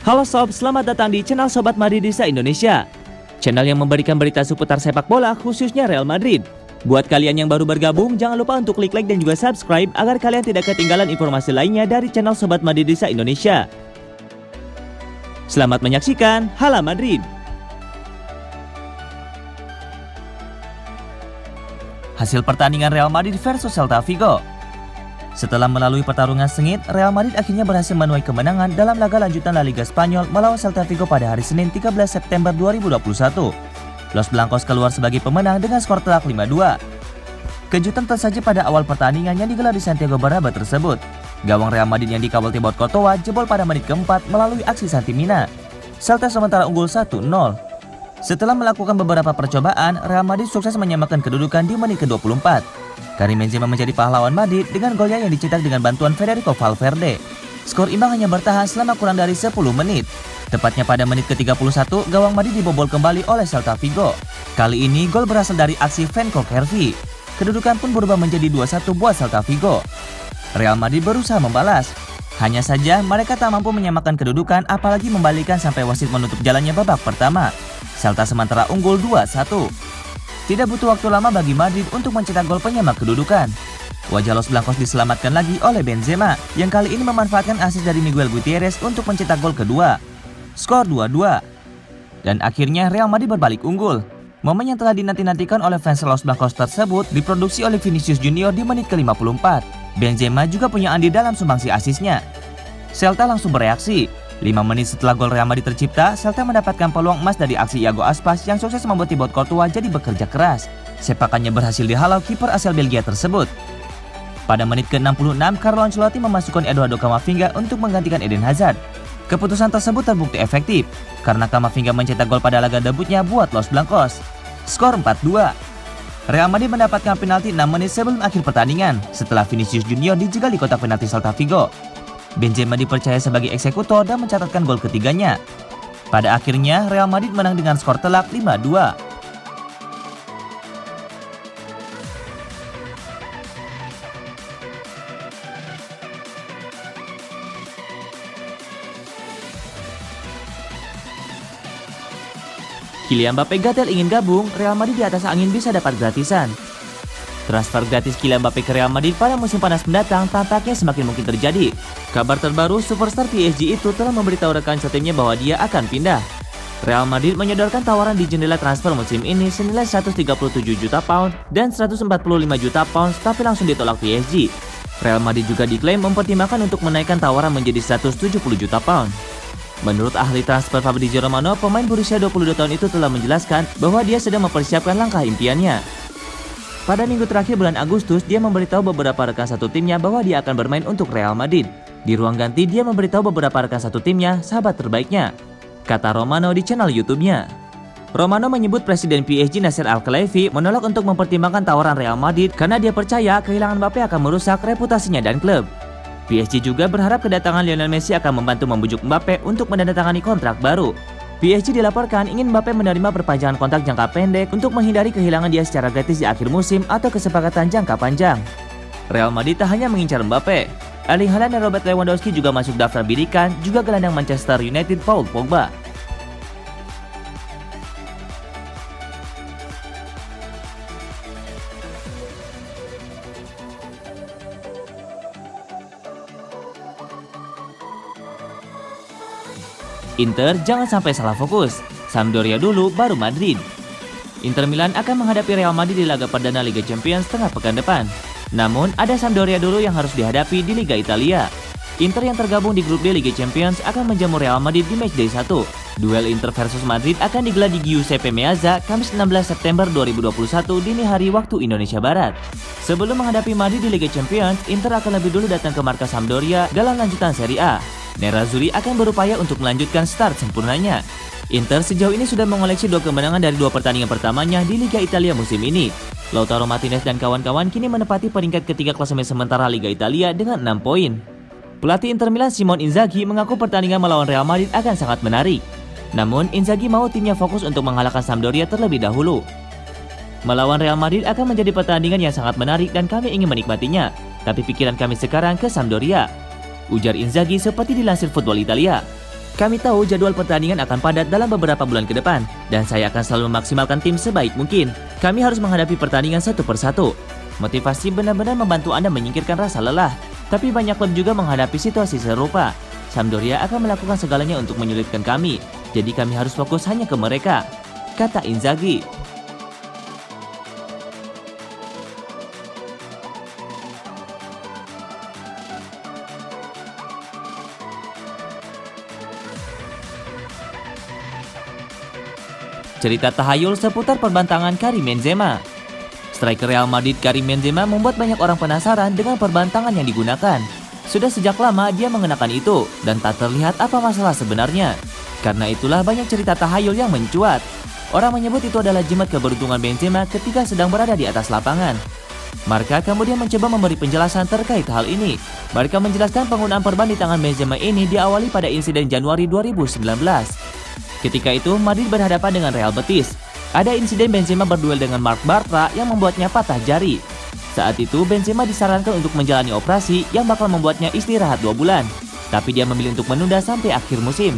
Halo sob, selamat datang di channel Sobat Madridista Indonesia. Channel yang memberikan berita seputar sepak bola khususnya Real Madrid. Buat kalian yang baru bergabung, jangan lupa untuk klik like dan juga subscribe agar kalian tidak ketinggalan informasi lainnya dari channel Sobat Madridista Indonesia. Selamat menyaksikan Hala Madrid. Hasil pertandingan Real Madrid versus Celta Vigo. Setelah melalui pertarungan sengit, Real Madrid akhirnya berhasil menuai kemenangan dalam laga lanjutan La Liga Spanyol melawan Celta Vigo pada hari Senin 13 September 2021. Los Blancos keluar sebagai pemenang dengan skor telak 5-2. Kejutan tersaji pada awal pertandingan yang digelar di Santiago Bernabeu tersebut. Gawang Real Madrid yang dikawal Thibaut Courtois jebol pada menit keempat melalui aksi Santi Mina. Celta sementara unggul 1-0. Setelah melakukan beberapa percobaan, Real Madrid sukses menyamakan kedudukan di menit ke-24. Karim Benzema menjadi pahlawan Madrid dengan golnya yang dicetak dengan bantuan Federico Valverde. Skor imbang hanya bertahan selama kurang dari 10 menit. Tepatnya pada menit ke-31, gawang Madrid dibobol kembali oleh Celta Vigo. Kali ini gol berasal dari aksi Franco Cervi. Kedudukan pun berubah menjadi 2-1 buat Celta Vigo. Real Madrid berusaha membalas. Hanya saja mereka tak mampu menyamakan kedudukan apalagi membalikan sampai wasit menutup jalannya babak pertama. Celta sementara unggul 2-1. Tidak butuh waktu lama bagi Madrid untuk mencetak gol penyemak kedudukan. Wajah Los Blancos diselamatkan lagi oleh Benzema yang kali ini memanfaatkan asis dari Miguel Gutierrez untuk mencetak gol kedua. Skor 2-2. Dan akhirnya Real Madrid berbalik unggul. Momen yang telah dinanti-nantikan oleh fans Los Blancos tersebut diproduksi oleh Vinicius Junior di menit ke-54. Benzema juga punya andil dalam sumbangsi asisnya. Celta langsung bereaksi. 5 menit setelah gol Real Madrid tercipta, Celta mendapatkan peluang emas dari aksi Iago Aspas yang sukses membuat Thibaut Courtois jadi bekerja keras. Sepakannya berhasil dihalau kiper asal Belgia tersebut. Pada menit ke-66, Carlo Ancelotti memasukkan Eduardo Camavinga untuk menggantikan Eden Hazard. Keputusan tersebut terbukti efektif, karena Camavinga mencetak gol pada laga debutnya buat Los Blancos. Skor 4-2. Real Madrid mendapatkan penalti 6 menit sebelum akhir pertandingan, setelah Vinicius Junior dijegal di kotak penalti Celta Vigo. Benzema dipercaya sebagai eksekutor dan mencatatkan gol ketiganya. Pada akhirnya, Real Madrid menang dengan skor telak 5-2. Kylian Mbappe gatel ingin gabung, Real Madrid di atas angin bisa dapat gratisan. Transfer gratis Kylian Mbappe ke Real Madrid pada musim panas mendatang tampaknya semakin mungkin terjadi. Kabar terbaru, superstar PSG itu telah memberitahu rekan setimnya bahwa dia akan pindah. Real Madrid menyodorkan tawaran di jendela transfer musim ini senilai 137 juta pound dan 145 juta pound, tapi langsung ditolak PSG. Real Madrid juga diklaim mempertimbangkan untuk menaikkan tawaran menjadi 170 juta pound. Menurut ahli transfer Fabrizio Romano, pemain berusia 22 tahun itu telah menjelaskan bahwa dia sedang mempersiapkan langkah impiannya. Pada minggu terakhir bulan Agustus, dia memberitahu beberapa rekan satu timnya bahwa dia akan bermain untuk Real Madrid. Di ruang ganti, dia memberitahu beberapa rekan satu timnya, sahabat terbaiknya, kata Romano di channel YouTube-nya. Romano menyebut Presiden PSG Nasser Al-Khelaifi menolak untuk mempertimbangkan tawaran Real Madrid karena dia percaya kehilangan Mbappe akan merusak reputasinya dan klub. PSG juga berharap kedatangan Lionel Messi akan membantu membujuk Mbappe untuk menandatangani kontrak baru. PSG dilaporkan ingin Mbappe menerima perpanjangan kontrak jangka pendek untuk menghindari kehilangan dia secara gratis di akhir musim atau kesepakatan jangka panjang. Real Madrid tak hanya mengincar Mbappe, Erling Haaland dan Robert Lewandowski juga masuk daftar bidikan, juga gelandang Manchester United Paul Pogba. Inter jangan sampai salah fokus, Sampdoria dulu baru Madrid. Inter Milan akan menghadapi Real Madrid di laga perdana Liga Champions tengah pekan depan. Namun ada Sampdoria dulu yang harus dihadapi di Liga Italia. Inter yang tergabung di grup D Liga Champions akan menjamu Real Madrid di matchday 1. Duel Inter versus Madrid akan digelar di Giuseppe Meazza Kamis 16 September 2021 dini hari waktu Indonesia Barat. Sebelum menghadapi Madrid di Liga Champions, Inter akan lebih dulu datang ke markas Sampdoria dalam lanjutan Serie A. Nerazzurri akan berupaya untuk melanjutkan start sempurnanya. Inter sejauh ini sudah mengoleksi 2 kemenangan dari 2 pertandingan pertamanya di Liga Italia musim ini. Lautaro Martinez dan kawan-kawan kini menempati peringkat ketiga klasemen sementara Liga Italia dengan 6 poin. Pelatih Inter Milan Simone Inzaghi mengaku pertandingan melawan Real Madrid akan sangat menarik. Namun Inzaghi mau timnya fokus untuk mengalahkan Sampdoria terlebih dahulu. Melawan Real Madrid akan menjadi pertandingan yang sangat menarik dan kami ingin menikmatinya. Tapi pikiran kami sekarang ke Sampdoria, ujar Inzaghi seperti dilansir Football Italia. Kami tahu jadwal pertandingan akan padat dalam beberapa bulan ke depan, dan saya akan selalu memaksimalkan tim sebaik mungkin. Kami harus menghadapi pertandingan satu persatu. Motivasi benar-benar membantu Anda menyingkirkan rasa lelah, tapi banyak klub juga menghadapi situasi serupa. Sampdoria akan melakukan segalanya untuk menyulitkan kami, jadi kami harus fokus hanya ke mereka, kata Inzaghi. Cerita tahayul seputar perbantangan Karim Benzema. Striker Real Madrid Karim Benzema membuat banyak orang penasaran dengan perbantangan yang digunakan. Sudah sejak lama dia mengenakan itu dan tak terlihat apa masalah sebenarnya. Karena itulah banyak cerita tahayul yang mencuat. Orang menyebut itu adalah jimat keberuntungan Benzema ketika sedang berada di atas lapangan. Marca kemudian mencoba memberi penjelasan terkait hal ini. Mereka menjelaskan penggunaan perban di tangan Benzema ini diawali pada insiden Januari 2019. Ketika itu, Madrid berhadapan dengan Real Betis. Ada insiden Benzema berduel dengan Marc Bartra yang membuatnya patah jari. Saat itu, Benzema disarankan untuk menjalani operasi yang bakal membuatnya istirahat 2 bulan. Tapi dia memilih untuk menunda sampai akhir musim.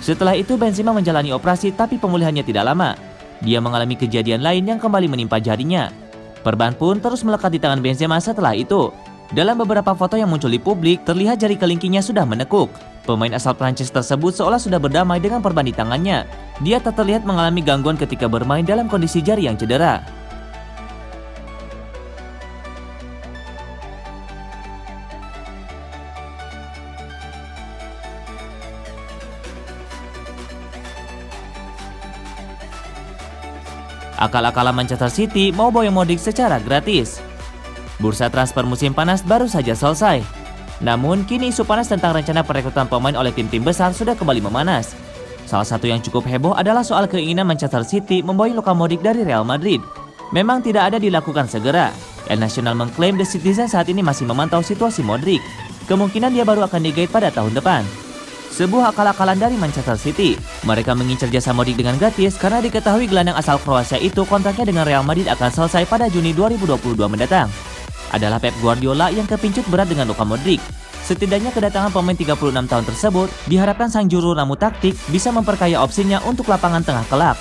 Setelah itu, Benzema menjalani operasi tapi pemulihannya tidak lama. Dia mengalami kejadian lain yang kembali menimpa jarinya. Perban pun terus melekat di tangan Benzema setelah itu. Dalam beberapa foto yang muncul di publik, terlihat jari kelingkingnya sudah menekuk. Pemain asal Prancis tersebut seolah sudah berdamai dengan perban di tangannya. Dia tak terlihat mengalami gangguan ketika bermain dalam kondisi jari yang cedera. Akal-akalan Manchester City mau Boyan Modric secara gratis. Bursa transfer musim panas baru saja selesai. Namun, kini isu panas tentang rencana perekrutan pemain oleh tim-tim besar sudah kembali memanas. Salah satu yang cukup heboh adalah soal keinginan Manchester City membawa Luka Modric dari Real Madrid. Memang tidak ada dilakukan segera. El Nacional mengklaim The Citizen saat ini masih memantau situasi Modric. Kemungkinan dia baru akan digait pada tahun depan. Sebuah akal-akalan dari Manchester City. Mereka mengincar jasa Modric dengan gratis karena diketahui gelandang asal Kroasia itu kontraknya dengan Real Madrid akan selesai pada Juni 2022 mendatang. Adalah Pep Guardiola yang kepincut berat dengan Luka Modric. Setidaknya kedatangan pemain 36 tahun tersebut diharapkan sang juru ramu taktik bisa memperkaya opsinya untuk lapangan tengah kelak.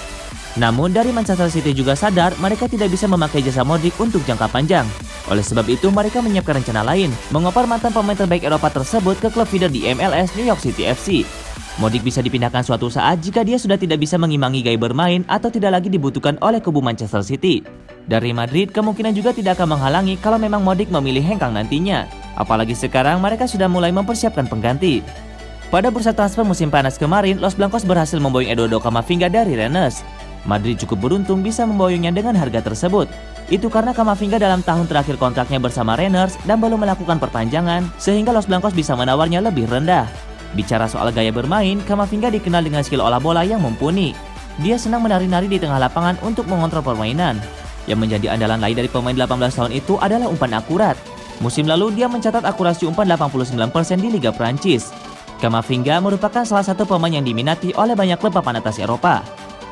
Namun dari Manchester City juga sadar mereka tidak bisa memakai jasa Modric untuk jangka panjang. Oleh sebab itu mereka menyiapkan rencana lain, mengoper mantan pemain terbaik Eropa tersebut ke klub feeder di MLS New York City FC. Modric bisa dipindahkan suatu saat jika dia sudah tidak bisa mengimbangi gaya bermain atau tidak lagi dibutuhkan oleh kubu Manchester City. Dari Madrid kemungkinan juga tidak akan menghalangi kalau memang Modric memilih hengkang nantinya. Apalagi sekarang mereka sudah mulai mempersiapkan pengganti. Pada bursa transfer musim panas kemarin, Los Blancos berhasil memboyong Eduardo Camavinga dari Rennes. Madrid cukup beruntung bisa memboyongnya dengan harga tersebut. Itu karena Camavinga dalam tahun terakhir kontraknya bersama Rennes dan belum melakukan perpanjangan, sehingga Los Blancos bisa menawarnya lebih rendah. Bicara soal gaya bermain, Camavinga dikenal dengan skill olah bola yang mumpuni. Dia senang menari-nari di tengah lapangan untuk mengontrol permainan. Yang menjadi andalan lain dari pemain 18 tahun itu adalah umpan akurat. Musim lalu dia mencatat akurasi umpan 89% di Liga Prancis. Camavinga merupakan salah satu pemain yang diminati oleh banyak klub papan atas Eropa.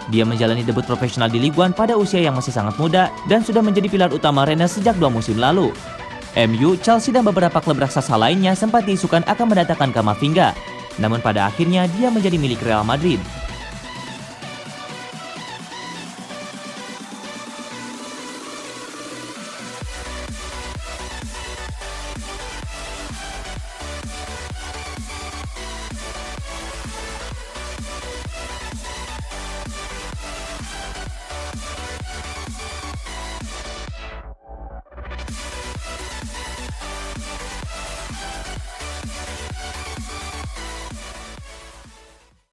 Dia menjalani debut profesional di Ligue 1 pada usia yang masih sangat muda dan sudah menjadi pilar utama Rennes sejak 2 musim lalu. MU, Chelsea dan beberapa klub raksasa lainnya sempat diisukan akan mendatangkan Camavinga. Namun pada akhirnya dia menjadi milik Real Madrid.